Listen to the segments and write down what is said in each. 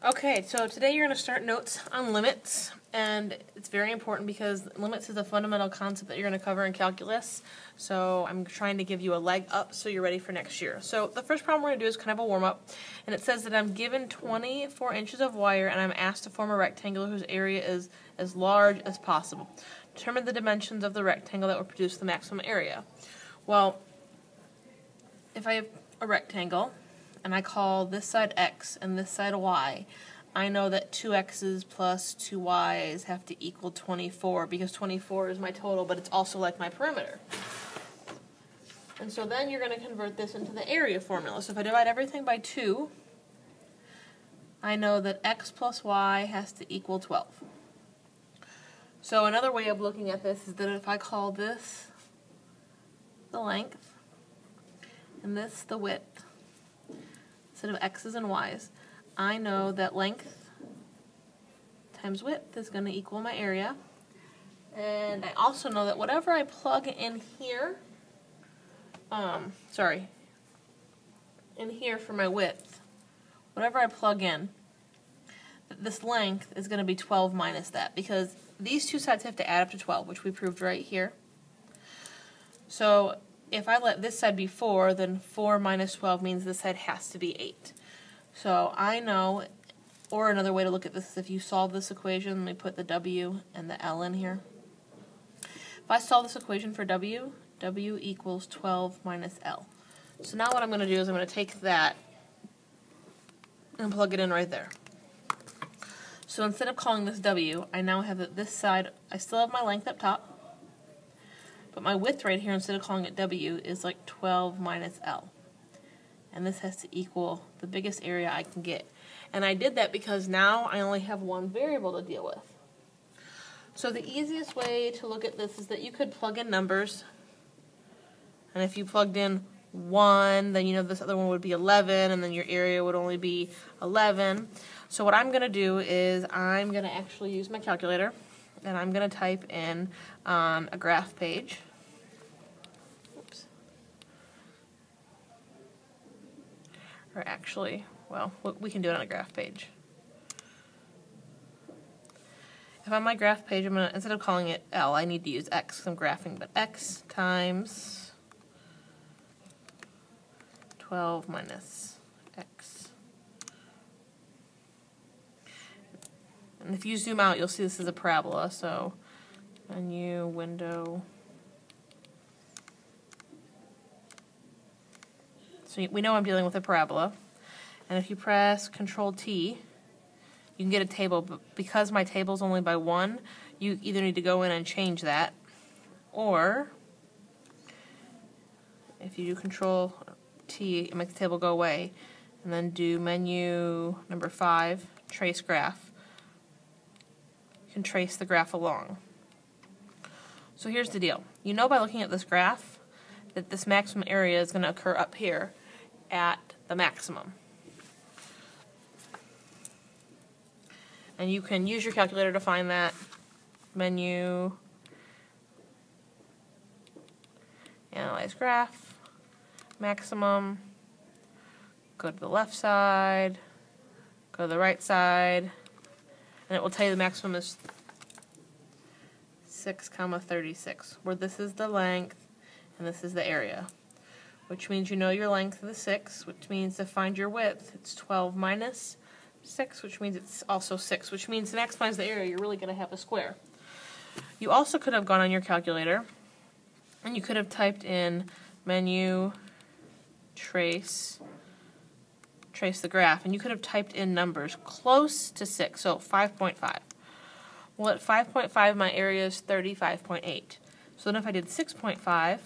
Okay, so today you're going to start notes on limits, and it's very important because limits is a fundamental concept that you're going to cover in calculus, so I'm trying to give you a leg up so you're ready for next year. So the first problem we're going to do is kind of a warm-up, and it says that I'm given 24 inches of wire and I'm asked to form a rectangle whose area is as large as possible. Determine the dimensions of the rectangle that will produce the maximum area. Well, if I have a rectangle, and I call this side x and this side y, I know that 2x's plus 2y's have to equal 24 because 24 is my total, but it's also like my perimeter. And so then you're going to convert this into the area formula. So if I divide everything by 2, I know that x plus y has to equal 12. So another way of looking at this is that if I call this the length and this the width, instead of x's and y's, I know that length times width is going to equal my area. And I also know that whatever I plug in here, in here for my width, whatever I plug in, this length is going to be 12 minus that, because these two sides have to add up to 12, which we proved right here. So if I let this side be 4, then 4 minus 12 means this side has to be 8. So I know, or another way to look at this is if you solve this equation, let me put the W and the L in here. If I solve this equation for W, W equals 12 minus L. So now what I'm going to do is I'm going to take that and plug it in right there. So instead of calling this W, I now have that this side, I still have my length up top, but my width right here, instead of calling it W, is like 12 minus L. And this has to equal the biggest area I can get. And I did that because now I only have one variable to deal with. So the easiest way to look at this is that you could plug in numbers. And if you plugged in 1, then you know this other one would be 11, and then your area would only be 11. So what I'm going to do is I'm going to actually use my calculator, and I'm going to type in on a graph page. Oops. Or actually, well, we can do it on a graph page. If on my graph page, I'm going to, instead of calling it L, I need to use X because I'm graphing, but X times 12 minus X. And if you zoom out, you'll see this is a parabola, so menu, window. So we know I'm dealing with a parabola. And if you press Control-T, you can get a table, but because my table's only by 1, you either need to go in and change that, or if you do Control-T, it makes the table go away, and then do menu number 5, trace graph. Can trace the graph along. So here's the deal. You know by looking at this graph that this maximum area is going to occur up here at the maximum. And you can use your calculator to find that. Menu, analyze graph, maximum, go to the left side, go to the right side, and it will tell you the maximum is 6,36, where this is the length and this is the area, which means you know your length of the 6, which means to find your width, it's 12 minus 6, which means it's also 6, which means to maximize the area, you're really going to have a square. You also could have gone on your calculator and you could have typed in menu, trace the graph, and you could have typed in numbers close to 6, so 5.5. Well, at 5.5, my area is 35.8. So then if I did 6.5,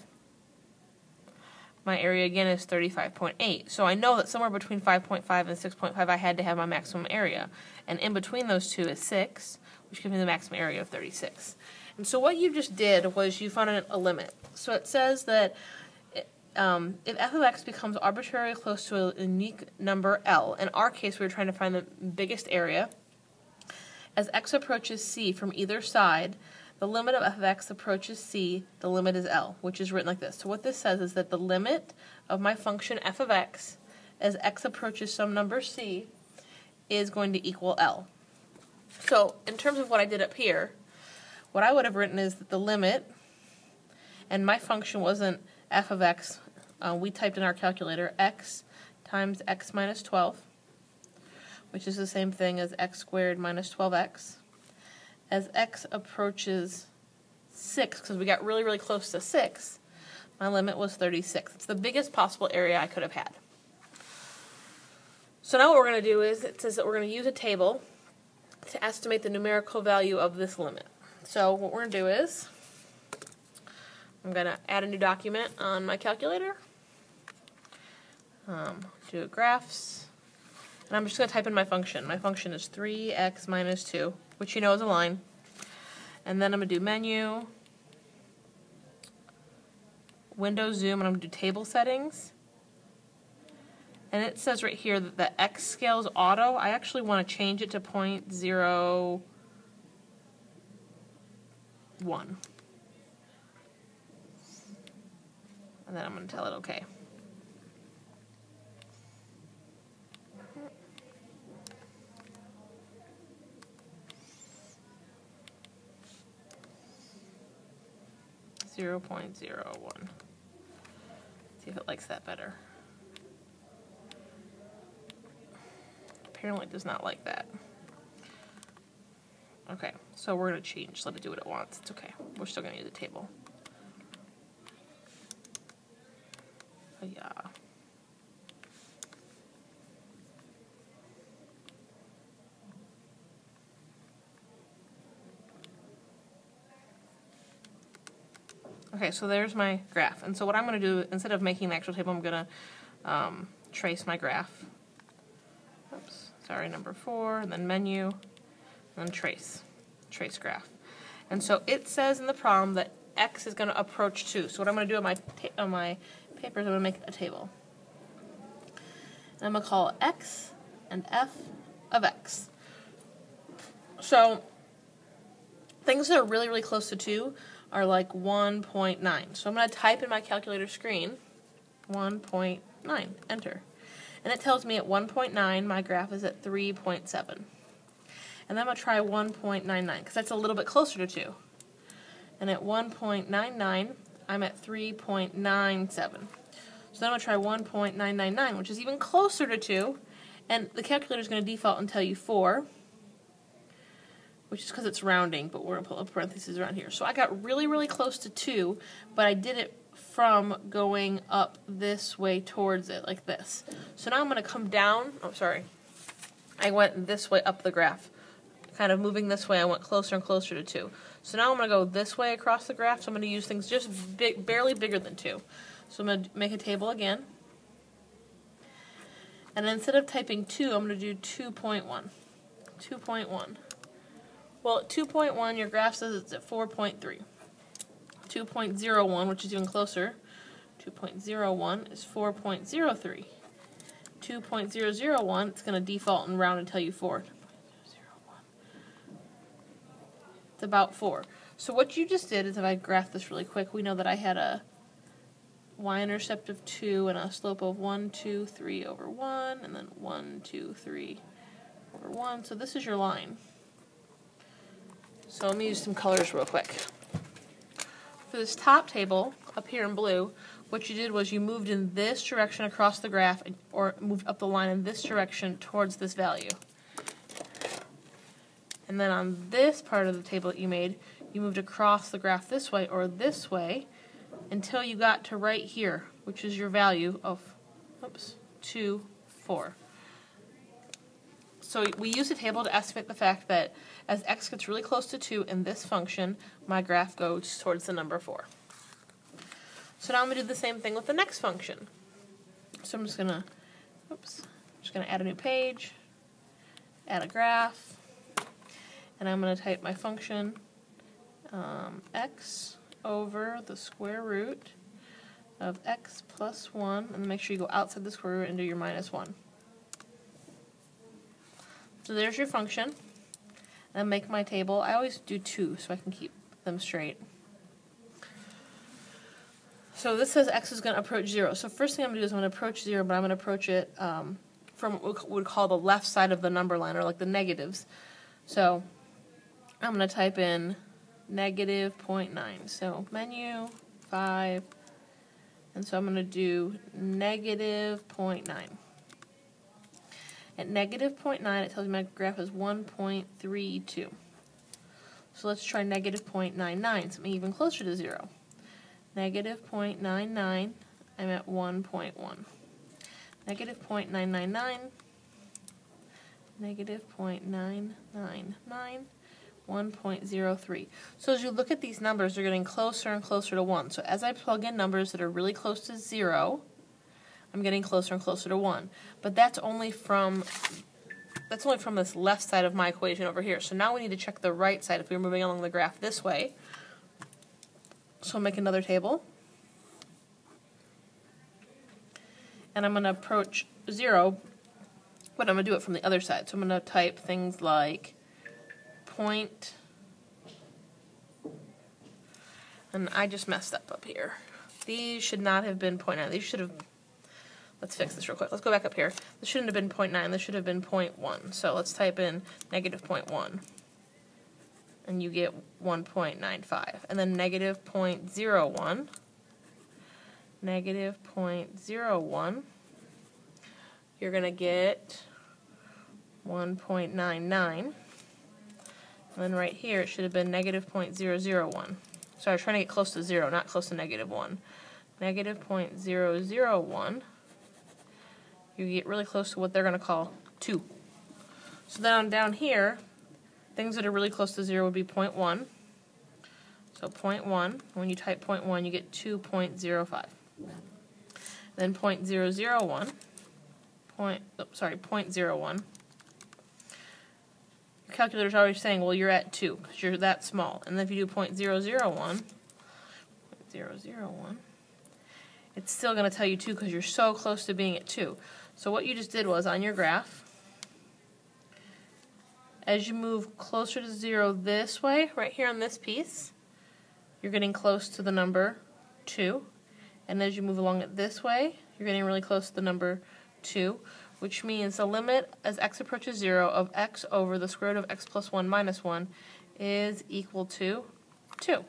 my area again is 35.8. So I know that somewhere between 5.5 and 6.5 I had to have my maximum area. And in between those two is 6, which gives me the maximum area of 36. And so what you just did was you found a limit. So it says that if f of x becomes arbitrarily close to a unique number L, in our case we were trying to find the biggest area, as x approaches c from either side, the limit of f of x approaches c, the limit is L, which is written like this. So what this says is that the limit of my function f of x as x approaches some number c is going to equal L. So in terms of what I did up here, what I would have written is that the limit, and my function wasn't f of x, we typed in our calculator x times x minus 12, which is the same thing as x squared minus 12x. As x approaches 6, because we got really, really close to 6, my limit was 36. It's the biggest possible area I could have had. So now what we're going to do is, it says that we're going to use a table to estimate the numerical value of this limit. So what we're going to do is, I'm going to add a new document on my calculator, do graphs, and I'm just going to type in my function. My function is 3x minus 2, which you know is a line. And then I'm going to do menu, window zoom, and I'm going to do table settings. And it says right here that the x scale is auto. I actually want to change it to 0.01. And then I'm going to tell it OK. .01. See if it likes that better. Apparently it does not like that. Okay, so we're going to change. Let it do what it wants. It's okay. We're still going to use a table. Oh, yeah. Okay, so there's my graph. And so what I'm going to do, instead of making an actual table, I'm going to trace my graph. Oops, sorry, number 4, and then menu, and then trace graph. And so it says in the problem that x is going to approach 2. So what I'm going to do on my paper is I'm going to make a table. And I'm going to call it x and f of x. So things that are really, really close to 2 are like 1.9. So I'm going to type in my calculator screen 1.9, enter. And it tells me at 1.9 my graph is at 3.7. And then I'm going to try 1.99 because that's a little bit closer to 2. And at 1.99 I'm at 3.97. So then I'm going to try 1.999, which is even closer to 2. And the calculator is going to default and tell you 4. Which is because it's rounding, but we're going to put a parentheses around here. So I got really, really close to 2, but I did it from going up this way towards it, like this. So now I'm going to come down. Oh, sorry. I went this way up the graph. Kind of moving this way, I went closer and closer to 2. So now I'm going to go this way across the graph, so I'm going to use things just barely bigger than 2. So I'm going to make a table again. And instead of typing 2, I'm going to do 2.1. 2.1. Well, at 2.1, your graph says it's at 4.3. 2.01, which is even closer, 2.01 is 4.03. 2.001, it's going to default and round and tell you 4. 2.001. It's about 4. So what you just did is, if I graph this really quick, we know that I had a y-intercept of 2 and a slope of 1, 2, 3 over 1, and then 1, 2, 3 over 1. So this is your line. So let me use some colors real quick. For this top table, up here in blue, what you did was you moved in this direction across the graph, or moved up the line in this direction towards this value. And then on this part of the table that you made, you moved across the graph this way or this way until you got to right here, which is your value of 2, 4. So we use a table to estimate the fact that as x gets really close to 2 in this function, my graph goes towards the number 4. So now I'm going to do the same thing with the next function. So I'm just going to, add a new page, add a graph, and I'm going to type my function x over the square root of x plus 1, and make sure you go outside the square root and do your minus 1. So there's your function. And make my table. I always do 2 so I can keep them straight. So this says x is going to approach 0. So first thing I'm going to do is I'm going to approach 0, but I'm going to approach it from what we would call the left side of the number line, or like the negatives. So I'm going to type in negative 0.9. So menu, 5, and so I'm going to do negative 0.9. At negative 0.9, it tells me my graph is 1.32. So let's try negative 0.99, something even closer to 0. Negative 0.99, I'm at 1.1. Negative 0.999, negative 0.999, 1.03. So as you look at these numbers, they're getting closer and closer to 1. So as I plug in numbers that are really close to 0, I'm getting closer and closer to 1. But that's only from this left side of my equation over here. So now we need to check the right side if we're moving along the graph this way. So I'll make another table. And I'm going to approach 0, but I'm going to do it from the other side. So I'm going to type things like point, and I just messed up here. These should not have been 0.9. These should have, let's fix this real quick. Let's go back up here. This shouldn't have been 0.9. This should have been 0.1. So let's type in negative 0.1. And you get 1.95. And then negative 0.01. Negative 0.01. You're going to get 1.99. And then right here it should have been negative 0.001. So I was trying to get close to 0, not close to negative 1. Negative 0.001. You get really close to what they're going to call 2. So then down here, things that are really close to 0 would be 0.1. So 0.1, when you type 0.1, you get 2.05. Then 0.001, 0.01. Your calculator's already saying, well, you're at 2 because you're that small. And then if you do 0.001, it's still going to tell you 2 because you're so close to being at 2. So what you just did was, on your graph, as you move closer to 0 this way, right here on this piece, you're getting close to the number 2. And as you move along it this way, you're getting really close to the number 2, which means the limit as x approaches 0 of x over the square root of x plus 1 minus 1 is equal to 2.